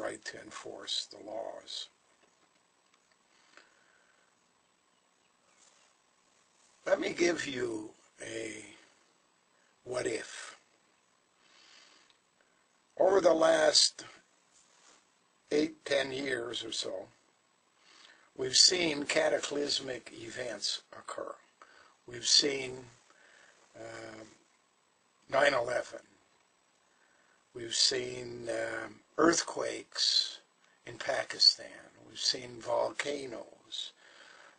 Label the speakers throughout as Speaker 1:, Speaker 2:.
Speaker 1: right to enforce the laws. Let me give you a what if. Over the last 8-10 years or so, we've seen cataclysmic events occur. We've seen 9/11. We've seen earthquakes in Pakistan. We've seen volcanoes.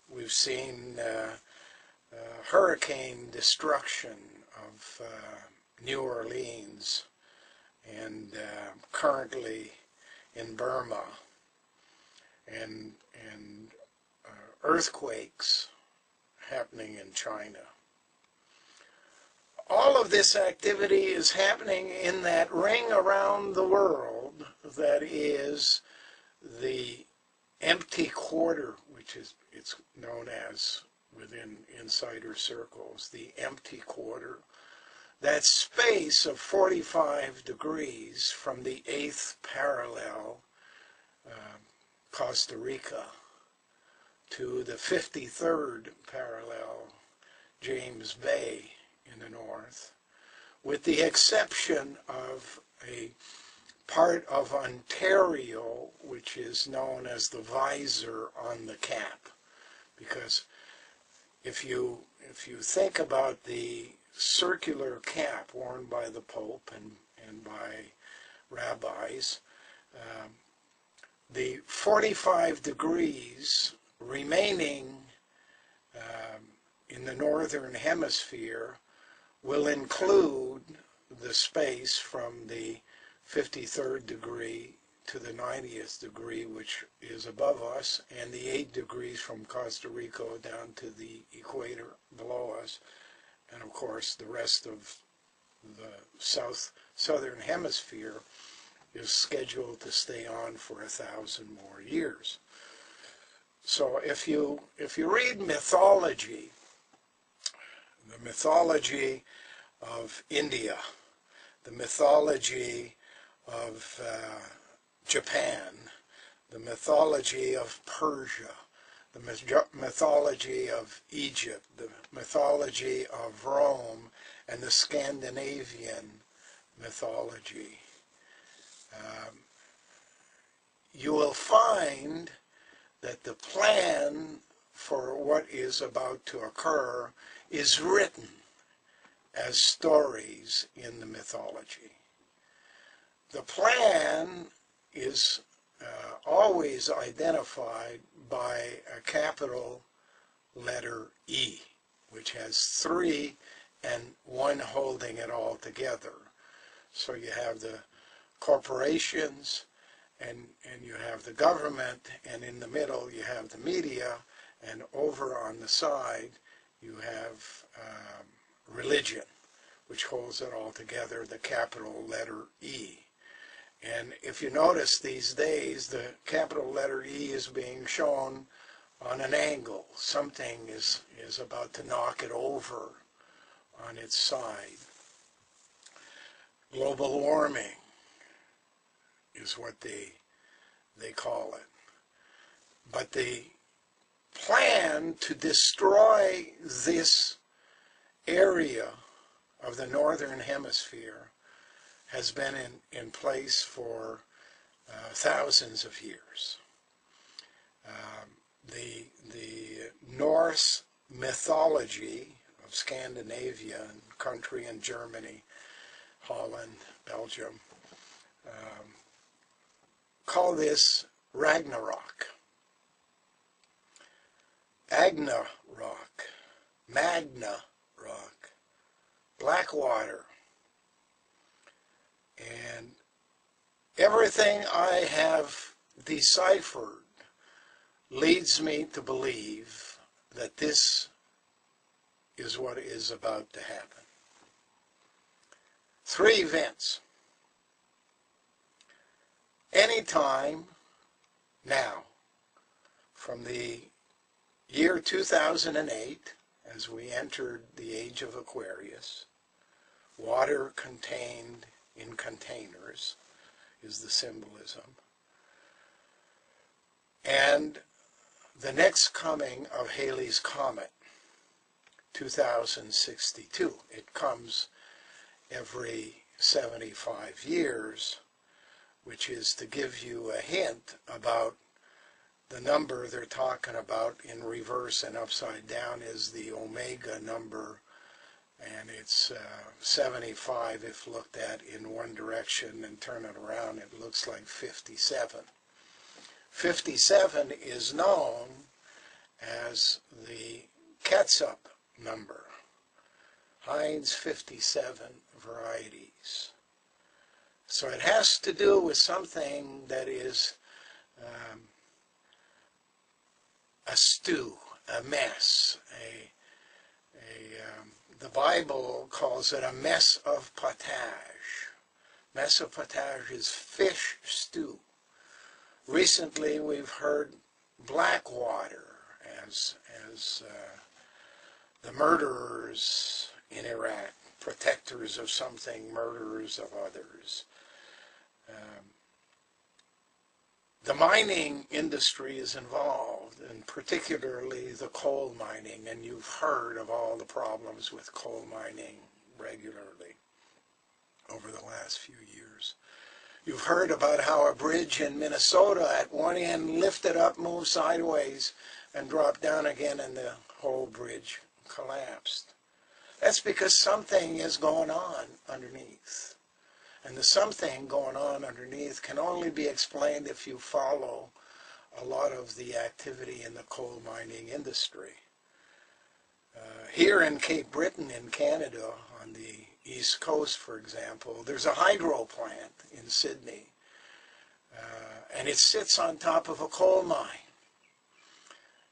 Speaker 1: We've seen hurricane destruction of New Orleans and currently in Burma, and earthquakes happening in China. All of this activity is happening in that ring around the world that is the empty quarter, which is it's known as within insider circles, the empty quarter. That space of 45 degrees from the 8th parallel, Costa Rica, to the 53rd parallel, James Bay in the north, with the exception of a part of Ontario, which is known as the visor on the cap. Because if you think about the circular cap worn by the Pope and by rabbis, the 45 degrees remaining in the northern hemisphere will include the space from the 53rd degree to the 90th degree, which is above us, and the 8 degrees from Costa Rica down to the equator below us. And of course, the rest of the southern hemisphere is scheduled to stay on for 1,000 more years. So if you read mythology, the mythology of India, the mythology of Japan, the mythology of Persia, the mythology of Egypt, the mythology of Rome, and the Scandinavian mythology, you will find that the plan for what is about to occur is written as stories in the mythology. The plan is always identified by a capital letter E, which has 3 and 1 holding it all together. So you have the corporations, and you have the government, and in the middle you have the media, and over on the side you have religion, which holds it all together, the capital letter E. And if you notice these days, the capital letter E is being shown on an angle. Something is about to knock it over on its side. Global warming is what they call it. But the plan to destroy this area of the northern hemisphere has been in place for thousands of years. The Norse mythology of Scandinavia and country in Germany, Holland, Belgium, call this Ragnarok, Agna rock, Magna rock, Blackwater. And everything I have deciphered leads me to believe that this is what is about to happen. 3 events. Anytime now, from the year 2008, as we entered the age of Aquarius, water contained in containers is the symbolism. And the next coming of Halley's Comet, 2062. It comes every 75 years, which is to give you a hint about the number they're talking about in reverse and upside down is the omega number, and it's 75 if looked at in one direction, and turn it around, it looks like 57. 57 is known as the Ketchup number, Heinz 57 varieties. So it has to do with something that is a stew, a mess. The Bible calls it a mess of potage. Mess of potage is fish stew. Recently, we've heard Blackwater as the murderers in Iraq, protectors of something, murderers of others. The mining industry is involved, and particularly the coal mining, and you've heard of all the problems with coal mining regularly over the last few years. You've heard about how a bridge in Minnesota at one end lifted up, moved sideways, and dropped down again, and the whole bridge collapsed. That's because something is going on underneath. And the something going on underneath can only be explained if you follow a lot of the activity in the coal mining industry. Here in Cape Breton in Canada, on the East Coast, for example, there's a hydro plant in Sydney, and it sits on top of a coal mine.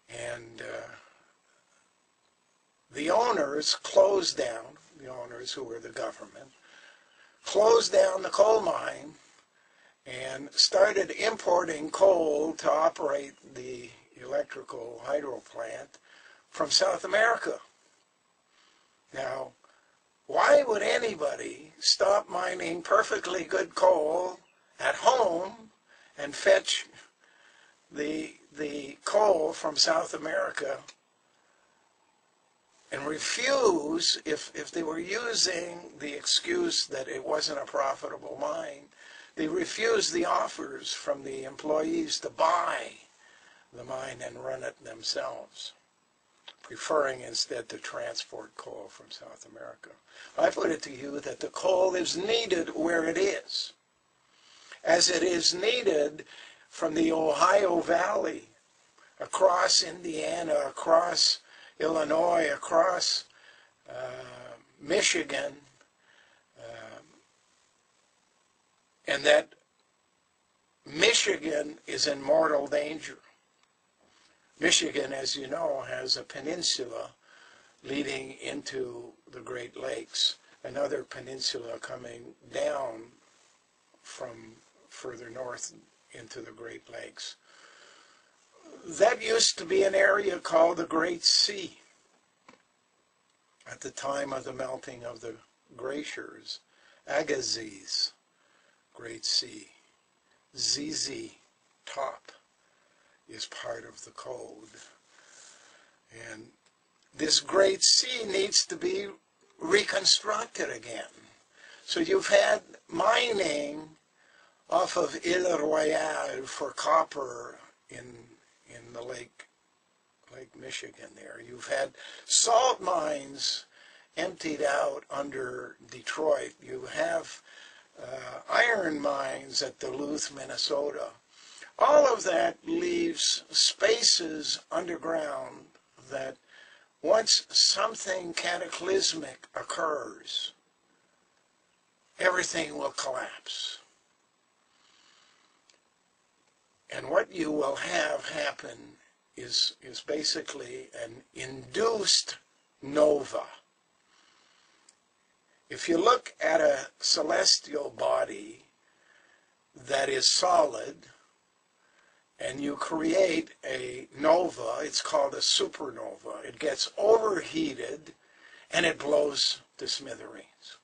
Speaker 1: And the owners closed down, the owners who were the government, closed down the coal mine and started importing coal to operate the electrical hydro plant from South America. Now, why would anybody stop mining perfectly good coal at home and fetch the coal from South America and refuse, if they were using the excuse that it wasn't a profitable mine, they refused the offers from the employees to buy the mine and run it themselves, preferring instead to transport coal from South America. I put it to you that the coal is needed where it is, as it is needed from the Ohio Valley, across Indiana, across Illinois, across Michigan, and that Michigan is in mortal danger. Michigan, as you know, has a peninsula leading into the Great Lakes, another peninsula coming down from further north into the Great Lakes. That used to be an area called the Great Sea at the time of the melting of the glaciers. Agassiz, Great Sea. ZZ, top, is part of the code. And this Great Sea needs to be reconstructed again. So you've had mining off of Ile Royale for copper in the Lake Michigan there. You've had salt mines emptied out under Detroit. You have iron mines at Duluth, Minnesota. All of that leaves spaces underground that once something cataclysmic occurs, everything will collapse. And what you will have happen is basically an induced nova. If you look at a celestial body that is solid, and you create a nova, it's called a supernova. It gets overheated, and it blows to smithereens.